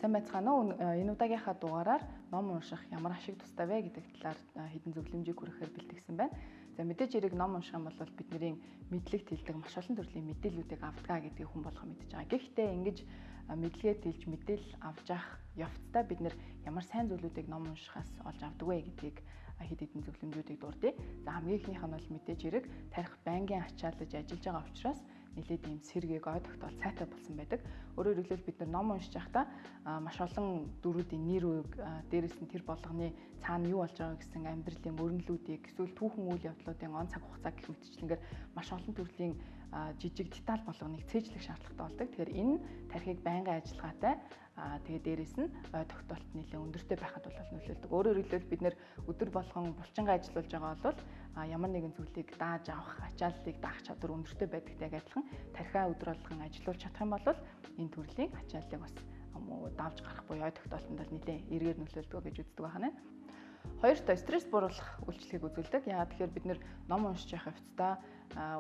Сайн байцгаана уу? Энэ удаагийнхаа дугаараар ном унших ямар ашиг тустай вэ гэдэг талаар хэдэн зөвлөмжийг хүрэхээр бэлтгэсэн байна. За мэдээж хэрэг ном унших юм бол бидний мэдлэгт хэлдэг маш олон төрлийн мэдээллүүдийг авдгаа гэдгийг хүн болгоо мэдж байгаа. Гэхдээ ингэж мэдлэгээ тэлж мэдээлэл авч явах явцдаа бид нэр ямар сайн зүйлүүдийг ном уншихаас олж авдаг вэ гэдгийг хэд хэдэн зөвлөмжүүдийг дурдъя. За хамгийн ихнийх нь бол мэдээж хэрэг тарих байнгын ачаалж ажиллаж байгаа учраас нэлээд ийм сэргийг ой тогтоол цайтай болсон байдаг. Өөрөөр хэлбэл бид нар ном уншиж байхдаа маш олон дүрүүдийн нэр үг, дээрээс нь тэр болгоны цаана юу болж байгаа гэсэн амьдралын өрнөлүүдийг эсвэл түүхэн үйл явдлуудын он цаг хугацаа гэх мэтчлэнгээр маш олон төрлийн жижиг деталь болгоныг цээжлэх шаардлагатай болдог. Тэгэхээр энэ тархийг байнгын ажиллагаатай тэгээ дээрээс нь ой тогтоолт нэлээд өндөртэй байхад бол нөлөөлдөг. Өөрөөр хэлбэл бид нэр өдөр болгон булчингаа ажиллаж байгаа бол ямар нэгэн зүйлийг дааж авах, ачааллыг даах чадвар өндөртэй байдагтай адилхан тархиа өдөр болгон ажиллуулж чадах юм бол энэ төрлийн ачааллыг бас давж гарах буюу ой тогтоолтонд бол нэлээд эргээр нөлөөлдөг гэж үздэг байна. Хоёрт стресс бууруулах үйлчлэгийг үзүүлдэг. Яагаад тэгэхээр бид нэр ном уншиж явах явцдаа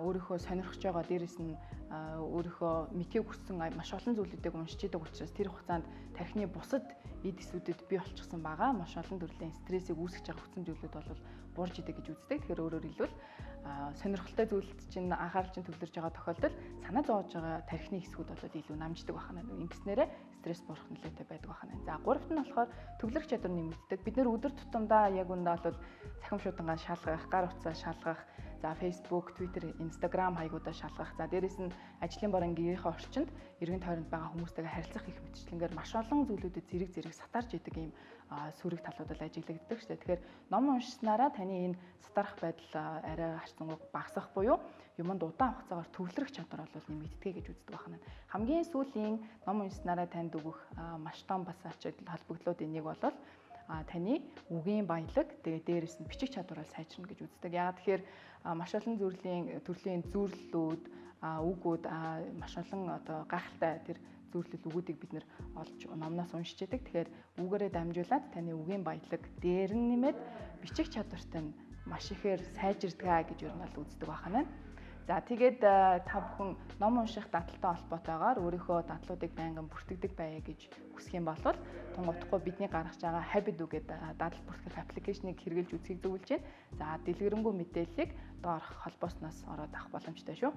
өөрийнхөө сонирхож байгаа дээрээс нь өөрийнхөө мэдхийг хүссэн маш олон зүйлүүдийг уншиж идэг учраас тэр хугацаанд тархины бусад эд эсүүдэд бий болчихсон байгаа маш олон төрлийн стрессийг үүсгэж байгаа хүссэн зүйлүүд бол буурж идэг гэж үздэг. Тэгэхээр өөрөөр хэлбэл сонирхолтой зүйлд чинь анхаарал чинь төвлөрж байгаа тохиолдолд санаа зовж байгаа тархины хэсгүүд бол илүү намждаг байна. Ингэснээрээ стресс буурах нөлөөтэй байдаг байна. За гуравт нь болохоор төвлөрөх чадвар нэмэгддэг. Бид нэр өдөр тутамдаа яг үндэ бол цахим шуудангаа шалгах, гар утсаа шалгах, за Facebook, Twitter, Instagram хаягуудаа шалгах, за дээрэс нь ажлын борон гэрийнхээ орчинд эргэн тойронд байгаа хүмүүстэйгээ харилцах их мэтчлэнгээр маш олон зүйлүүдэд зэрэг сатарж идэг ийм сүрэг талууд бол ажиглагддаг шүү дээ. Тэгэхээр ном уншсанараа таны энэ сатарах байдал арай харцсан багасах буюу юмд удаан хугацаагаар төвлөрөх чадвар бол нэмэгддэг гэж үздэг байна. Хамгийн сүүлийн ном уншсанараа танд өгөх маш том бас ачаал холбогдлуудын нэг бол таны үгийн баялаг тэгээ дээрэс нь бичих чадвараа сайжирна гэж үздэг. Яагаад тэгэхээр маш олон төрлийн зүйрлэлүүд, үгүүд маш олон гайхалтай тэр зүйрлэл үгүүдийг бид нэр олж номноос уншиж яадаг. Тэгэхээр үгээрээ дамжуулаад таны үгийн баялаг дээр нь нэмээд бичих чадвартай нь маш ихээр сайжирдгаа гэж ер нь бол үздэг байна. За тэгээд та бүхэн ном унших дадалтай холбоотойгоор өөрийнхөө дадлуудыг байнгын бүртгэдэг байя гэж хүсэх юм бол тунгуудахгүй бидний гаргаж байгаа Habit гэдэг дадал бүртгэх аппликейшнийг хэрэглэж үзхийг зөвлөж байна. За дэлгэрэнгүй мэдээллийг доорх холбоосноос ороод авах боломжтой шүү.